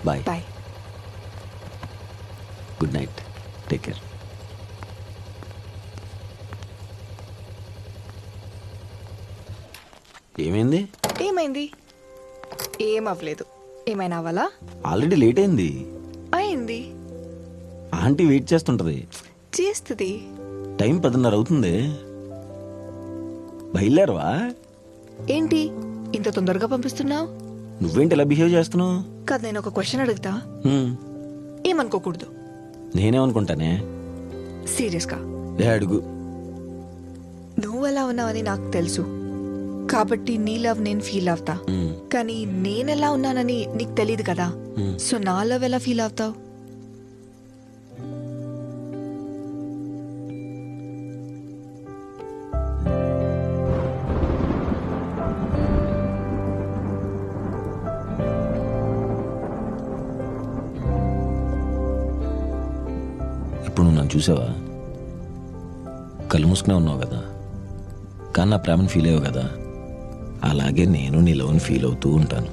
Bye. Bye. Good night. Take care. ఏమైంది? ఏమైంది? ఏం అవ్వలేదు. ఏమైనా అవ్వాలా? ఆల్రెడీ లేట్ అయింది. అయింది. ఆంటీ వెయిట్ చేస్తుంటది. చేస్తుంది. టైం 10:30 అవుతుంది. బయలుదేరవా? ఏంటి ఇంత తొందరగా పంపిస్తున్నావు? నువ్వేంటి ఇలా బిహేవ్ చేస్తున్నావు? కాదు, నేను ఒక క్వశ్చన్ అడుగుతా, ఏమనుకోకూడదు. నేనేమనుకుంటానే? సీరియస్గా అడుగు. నువ్వు ఎలా ఉన్నావని నాకు తెలుసు కాబట్టి నీ లవ్ నేను ఫీల్ అవుతా. కానీ నేనెలా ఉన్నానని నీకు తెలియదు కదా. సో నా లవ్ ఎలా ఫీల్ అవుతావు? ఇప్పుడు నువ్వు నన్ను చూసావా? కళ్ళు మూసుకునే ఉన్నావు కదా, కానీ నా ప్రేమను ఫీల్ అయ్యావు కదా. అలాగే నేను నీ లవ్ని ఫీల్ అవుతూ ఉంటాను.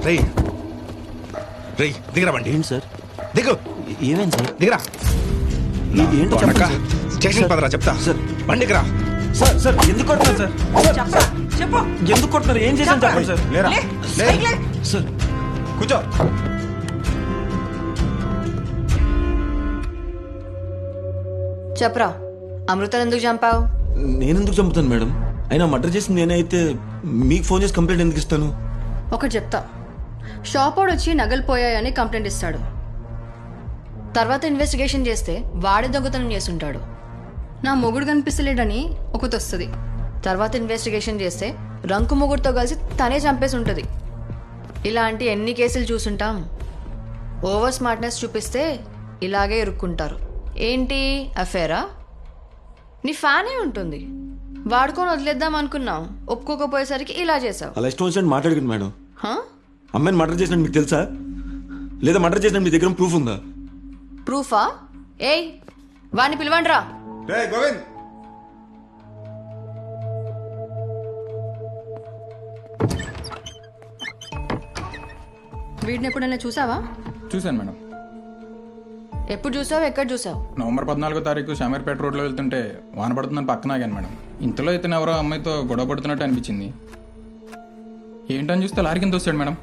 రేయ్ రేయ్ దిగరా బండి. ఏంటి సార్? దిగు. ఏమైంది సార్? దిగరా. ఏంటో కొడకా. చెప్పండి సార్. స్టేషన్ పదరా చెప్తా. సార్. బండికిరా. సార్ సార్ ఎందుకు కొడుతున్నారు సార్? చెప్పు. ఎందుకు కొడుతున్నారు? ఏం చేశాను చెప్పండి సార్. లేరా. లే. సార్ కూర్చో. చెప్పరా, అమృతను ఎందుకు చంపావు? నేనెందుకు చంపుతాను మేడం? అయినా మర్డర్ చేసింది నేనే అయితే మీకు ఫోన్ చేసి కంప్లైంట్ ఎందుకు ఇస్తాను? ఒకటి చెప్తా, షాపోడు వచ్చి నగలు పోయాయని కంప్లైంట్ ఇస్తాడు. తర్వాత ఇన్వెస్టిగేషన్ చేస్తే వాడే దొంగతనం చేస్తుంటాడు. నా మొగుడు కనిపిస్తలేడని ఒకటి వస్తుంది. తర్వాత ఇన్వెస్టిగేషన్ చేస్తే రంకు మొగుడుతో కలిసి తనే చంపేసి ఉంటుంది. ఇలాంటి ఎన్ని కేసులు చూసుంటాం. ఓవర్ స్మార్ట్నెస్ చూపిస్తే ఇలాగే ఇరుక్కుంటారు. ఏంటి అఫేరా? నీ ఫ్యానే ఉంటుంది, వాడుకొని వదిలేద్దాం అనుకున్నావు. ఒప్పుకోకపోయేసరికి ఇలా చేసావు. అలా ఇష్టం వచ్చినట్టు మాట్లాడుకుంది మేడం. హా? అమ్మాయిని మర్డర్ చేసినట్టు మీకు తెలుసా? లేదా మర్డర్ చేసినట్టు మీ దగ్గర ప్రూఫ్ ఉందా? ప్రూఫా? ఏయ్, వాడిని పిలవండిరా. రేయ్ గోవింద్. వీడిని ఎప్పుడైనా చూసావా? చూశాను మేడం. ఎప్పుడు చూసావు, ఎక్కడ చూసావు? నవంబర్ 14వ తారీఖు షామీర్పేట రోడ్లో వెళ్తుంటే వాన పడుతుందని పక్కన ఆగాను మేడం. ఇంతలో ఇతను ఎవరో అమ్మాయితో గొడవ పడుతున్నట్టు అనిపించింది. ఏంటని చూస్తే లారీ కింద వస్తాడు మేడం.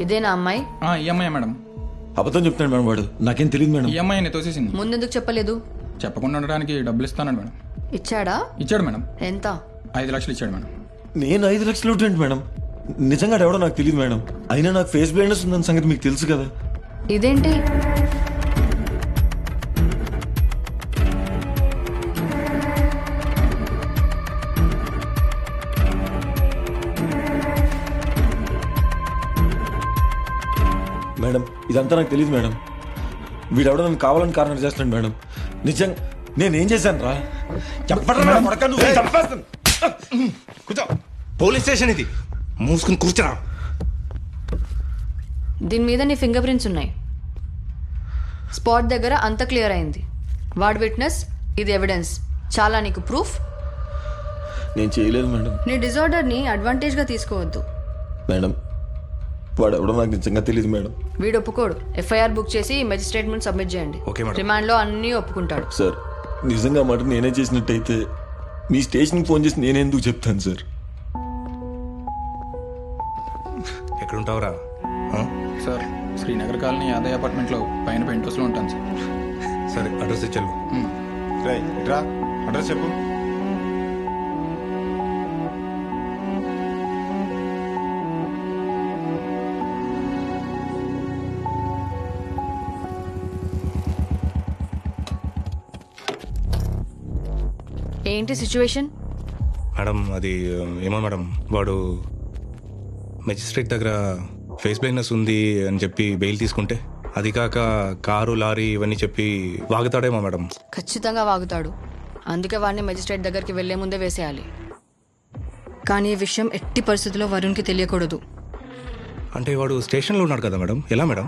ఇదేనా అమ్మాయి? ఈ అమ్మాయి మేడం. అబద్ధం చెప్తాడు మేడం వాడు. నాకేం తెలియదు మేడం. ఈ అమ్మాయి నేను తోసేసింది. ముందెందుకు చెప్పలేదు? చెప్పకుండా ఉండడానికి డబ్బులు ఇస్తాను మేడం. ఇచ్చాడా? ఇచ్చాడు మేడం. ఎంత? 5 లక్షలు ఇచ్చాడు మేడం. నేను 5 లక్షలు ఏంటి మేడం? నిజంగా ఎవడో నాకు తెలియదు మేడం. అయినా నాకు ఫేస్ బ్లైండ్నెస్ ఉందని సంగతి మీకు తెలుసు కదా. ఇదేంటి? మేడం ఇదంతా నాకు తెలియదు మేడం. వీడెవడో నన్ను కావాలని కారణం చేస్తున్నాడు మేడం. నిజంగా నేనేం చేశాను రా? కూర్చో. పోలీస్ స్టేషన్ ఇది. మూసుకుని కూర్చోరా. దీని మీద నీ ఫింగర్ ప్రింట్స్ ఉన్నాయి. స్పాట్ దగ్గర అంత క్లియర్ అయింది. వాడు విట్నెస్, ఇది ఎవిడెన్స్. చాలా నీకు ప్రూఫ్. నేను చేయలేదు మేడం. నీ డిజార్డర్ని అడ్వాంటేజ్గా తీసుకోవద్దు. మేడం వాడెవడో నాకు నిజంగా తెలియదు మేడం. వీడు ఒప్పుకోడు. ఎఫ్ఐఆర్ బుక్ చేసి మెజిస్ట్రేట్ ముందు సబ్మిట్ చేయండి. Okay madam. రిమాండ్లో అన్నీ ఒప్పుకుంటాడు. సార్ నిజంగా మాట నేనే చేసినట్టయితే మీ స్టేషన్కి ఫోన్ చేసి నేనే ఎందుకు చెప్తాను సార్? ఎక్కడుంటావురా? సార్, శ్రీనగర్ కాలనీ యాదయ్య అపార్ట్మెంట్లో పైన పెయింట్ హౌస్లో ఉంటాను సార్. సరే అడ్రస్ ఇచ్చాను. రేయ్ ఇట్రా, అడ్రస్ చెప్పు. ఏంటి సిచ్యువేషన్? మేడం అది ఏమో మేడం, వాడు మెజిస్ట్రేట్ దగ్గర ఫేస్ బ్లైండ్నెస్ ఉంది అని చెప్పి బెయిల్ తీసుకుంటే అది కాక కారు లారీ ఇవన్నీ చెప్పి వాగుతాడేమో మేడం. ఖచ్చితంగా వాగుతాడు. అందుకే వాడిని మెజిస్ట్రేట్ దగ్గరికి వెళ్లే ముందే వేసేయాలి. కానీ ఈ విషయం ఎట్టి పరిస్థితుల్లో వరుణ్కి తెలియకూడదు. అంటే వాడు స్టేషన్లో ఉన్నాడు కదా మేడం, ఎలా మేడం?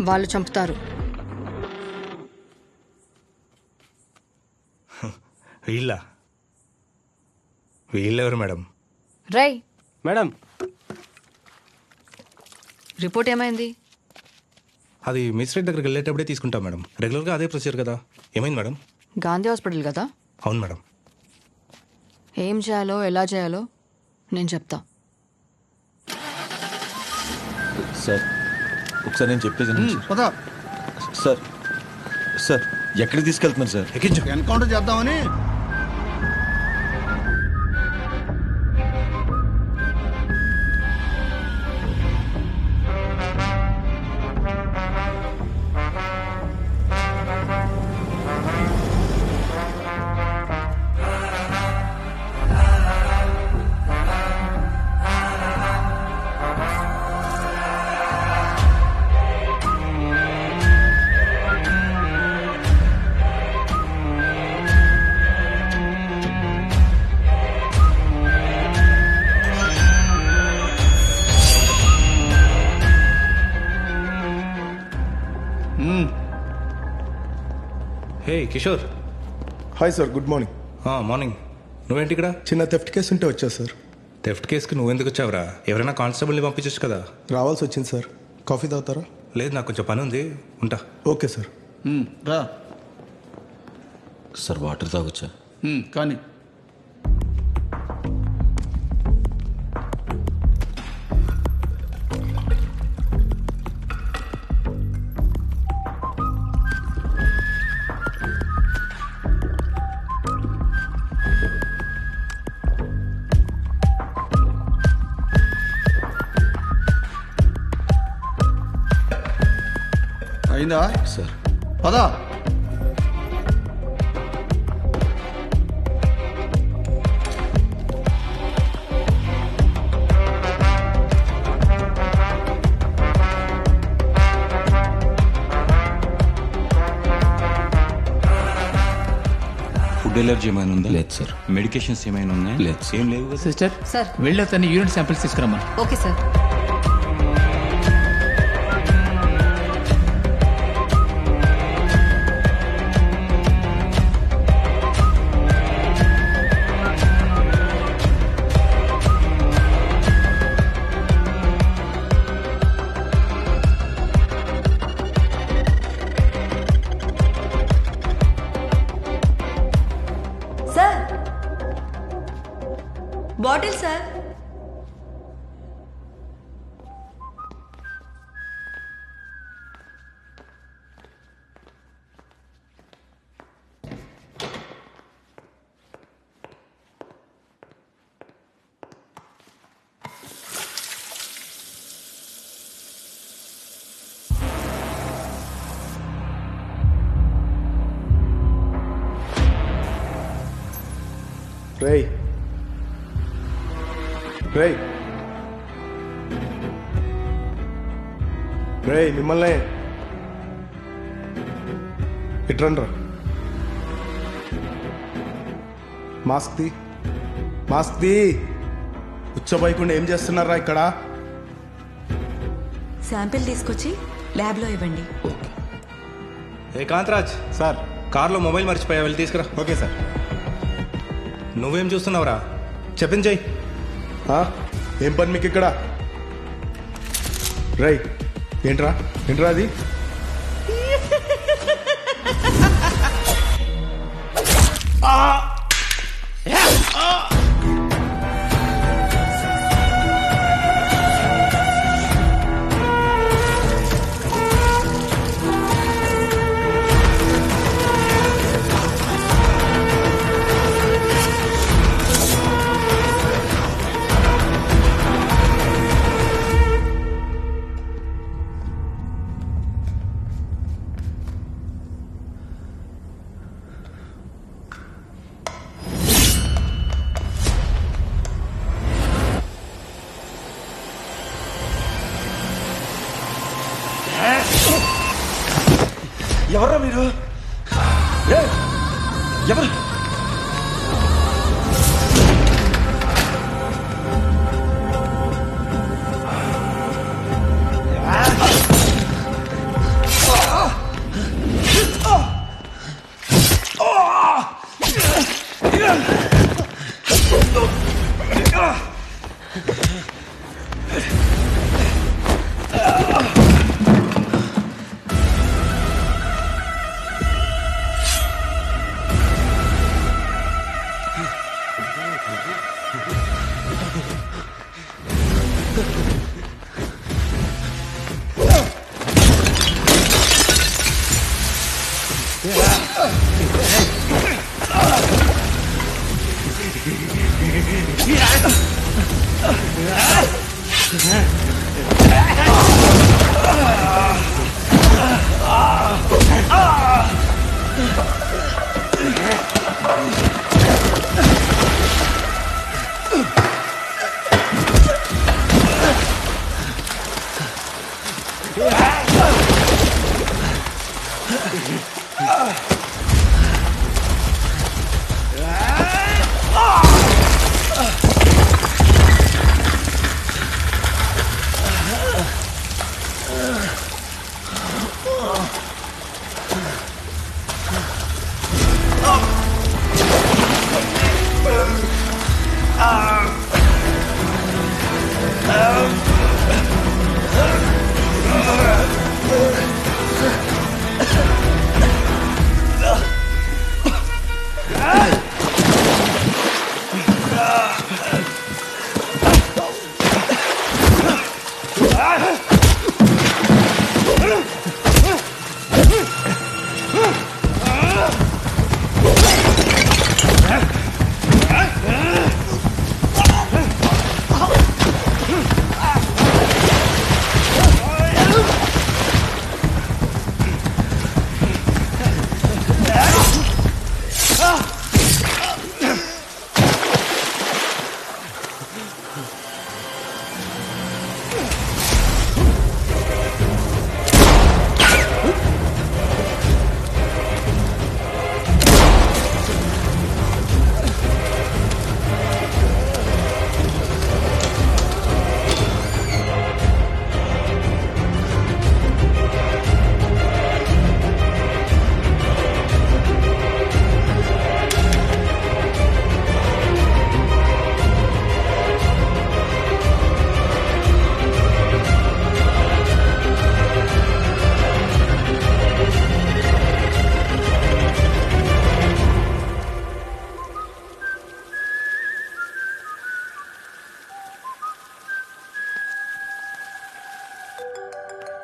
వాళ్ళు చంపుతారు. వీళ్ళెవరు మేడం? రై మేడం రిపోర్ట్ ఏమైంది? అది మిస్ట్రేట్ దగ్గరికి వెళ్ళేటప్పుడే తీసుకుంటాం మేడం, రెగ్యులర్గా అదే ప్రొసీజర్ కదా. ఏమైంది మేడం? గాంధీ హాస్పిటల్ కదా, అవును మేడం. ఏం చేయాలో ఎలా చేయాలో నేను చెప్తా. సార్ ఒకసారి నేను చెప్పేది వినండి సార్. సార్ ఎక్కడికి తీసుకెళ్తున్నారు సార్? ఎక్కించు. ఎన్కౌంటర్ చేద్దామని. Hey Kishore. Hi sir, good morning. Morning. నువ్వేంటి ఇక్కడ? చిన్న థెఫ్ట్ కేసు ఉంటే వచ్చా సార్. థెఫ్ట్ కేసుకి నువ్వెందుకు వచ్చావురా? ఎవరైనా కానిస్టేబుల్ని పంపించచ్చు కదా. రావాల్సి వచ్చింది సార్. కాఫీ తాగుతారా? లేదు, నాకు కొంచెం పని ఉంది, ఉంటా. Okay sir. రా సార్ వాటర్ తాగొచ్చా? కానీ అయిందా సార్ పదా. ఫుడ్ ఎలర్జీ ఏమైనా ఉందా? లేదు సార్. మెడికేషన్స్ ఏమైనా ఉన్నాయా? లేదు సార్. ఏం లేవు కదా. సిస్టర్ సార్ వెళ్ళి అతన్ని యూనిట్ శాంపిల్స్ తీసుకురమ్మా. Okay sir. Sir bottle sir. రేయ్ రేయ్ రేయ్ మిమ్మల్ని ఇట్రండ్రా. మాస్క్ తీ, మాస్క్ తీ. ఉచ్చబోయకుండా ఏం చేస్తున్నారా ఇక్కడ? శాంపిల్ తీసుకొచ్చి ల్యాబ్లో ఇవ్వండి. ఏ కాంతరాజ్, సార్ కార్లో మొబైల్ మర్చిపోయా, వెళ్ళి తీసుకురా. Okay sir. నువ్వేం చూస్తున్నావురా? చెప్పించేయి. ఏం పని మీకు ఇక్కడ? రేయ్ ఏంట్రా ఏంట్రా అది?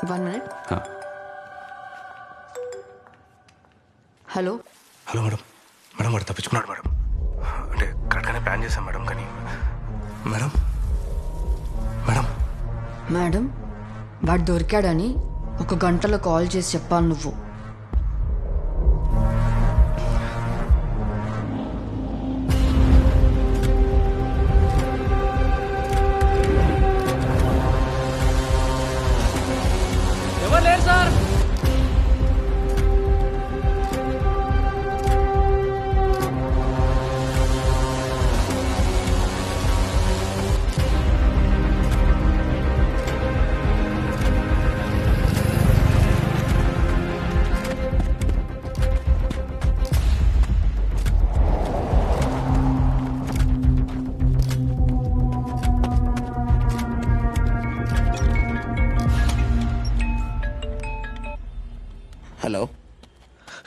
1 minute. Hello hello madam. Madam వాడు తప్పించుకున్నాడు మేడం. అంటే కరెక్ట్గానే ప్లాన్ చేశాం మేడం. కానీ మేడం మేడం మేడం వాడు దొరికాడని 1 గంటలో కాల్ చేసి చెప్పాను నువ్వు. హలో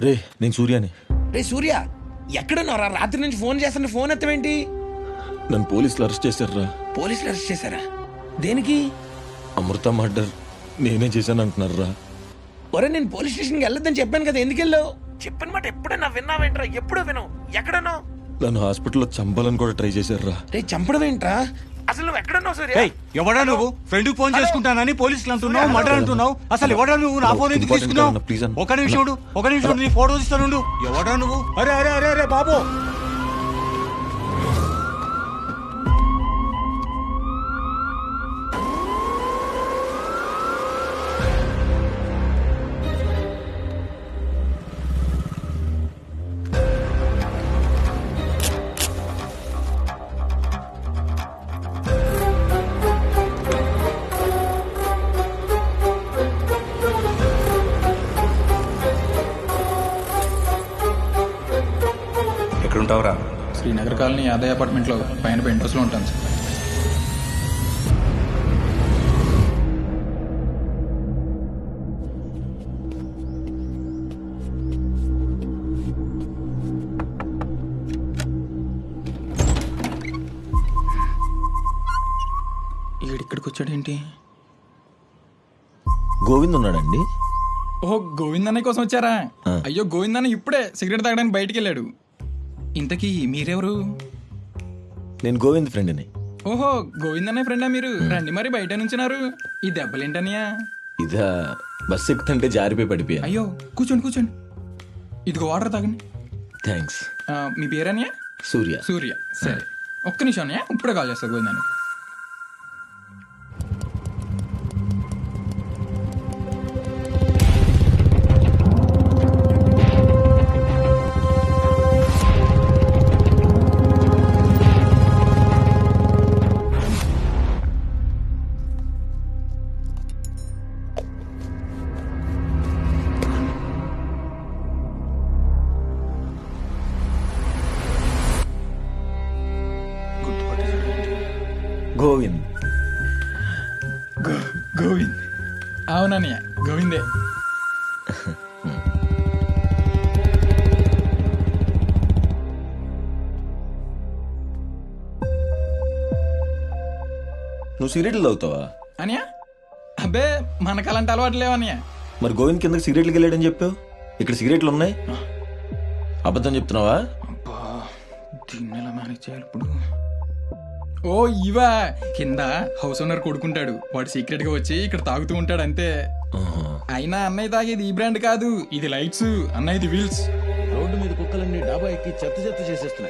రే, నేను సూర్యాని. రే సూర్య, ఎక్కడున్నారా? రాత్రి నుంచి ఫోన్ చేస్తుంటే ఫోన్ ఎత్తవేంటి? నన్ను పోలీసులు అరెస్ట్ చేశారురా. పోలీసులు అరెస్ట్ చేశారా? దేనికి? అమృత మర్డర్ నేనే చేశాను అంటున్నారా. ఒరే, నేను పోలీస్ స్టేషన్కి వెళ్ళొద్దని చెప్పాను కదా, ఎందుకు వెళ్ళావు? చెప్పిన మాట ఎప్పుడైనా విన్నావేంట్రా? ఎప్పుడో వినవు. ఎక్కడున్నావు? నన్ను హాస్పిటల్లో చంపాలని కూడా ట్రై చేశారురా. రే, చంపడం ఏంట్రా? అసలు నువ్వు ఎక్కడున్నావు సూర్య? ఎవడా నువ్వు? ఫ్రెండ్ ఫోన్ చేసుకుంటానని పోలీసులు అంటున్నావు, మర్డర్ అంటున్నావు. అసలు ఎవడా నువ్వు? నా ఫోన్ ఎందుకు తీసుకున్నావు? ప్లీజ్ అన్న. ఒక నిమిషం నీ ఫోటో తీస్తాను. ఎవడా నువ్వు? అరే అరే అరే అరే బాబు, ఎక్కడుంటావురా? శ్రీనగర్ కాలనీ యాదయ్య అపార్ట్మెంట్లో పైన పెంట్ హౌస్లో ఉంటాను సార్. ఇక్కడికి వచ్చాడేంటి? గోవింద్ ఉన్నాడండి? ఓహో, గోవింద్ అన్నయ్య కోసం వచ్చారా? అయ్యో, గోవింద్ అన్న ఇప్పుడే సిగరెట్ తాగడానికి బయటికి వెళ్ళాడు. ఇంతకీ మీరెవరు? నేను గోవింద్ ఫ్రెండ్ని. ఓహో, గోవింద్ అన్నయ్య ఫ్రెండా మీరు? రండి మరి, బయట నుంచున్నారు. ఈ దెబ్బలేంటనియా? ఇదా బస్సు ఎక్కుతుంటే జారిపోయి పడిపోయా. అయ్యో, కూర్చోండి కూర్చోండి. ఇదిగో వాటర్ తాగండి. థ్యాంక్స్. మీ పేరనియా? సూర్య. సూర్య. సరే, ఒక్క నిమిషం అన్నయ్య, ఇప్పుడే కాల్ చేస్తా గోవిందానికి. గోవింద్. గోవింద్. అవునన్నయ్య, గోవిందే. నువ్వు సిగరెట్లు తాగుతావా? అనియా, అబ్బే మనకు అలాంటి అలవాటు లేవన్నయ్య. మరి గోవింద్ కిందకి సిగరెట్లకి వెళ్ళాడని చెప్పావు. ఇక్కడ సిగరెట్లు ఉన్నాయి. అబద్ధం చెప్తున్నావా? అబ్బా, దీన్ని ఎలా మేనేజ్ చేయాలి ఇప్పుడు? ఓ ఇవా, కింద హౌస్ ఓనర్ కొడుకుంటాడు, వాడు సీక్రెట్ గా వచ్చి ఇక్కడ తాగుతూ ఉంటాడు అంతే. అయినా అన్నయ్య తాగేది ఈ బ్రాండ్ కాదు, ఇది లైట్స్, అన్నయ్యది వీల్స్. రోడ్డు మీద కుక్కలన్నీ డాబా ఎక్కి చెత్త చెత్త చేసేస్తున్నాయి.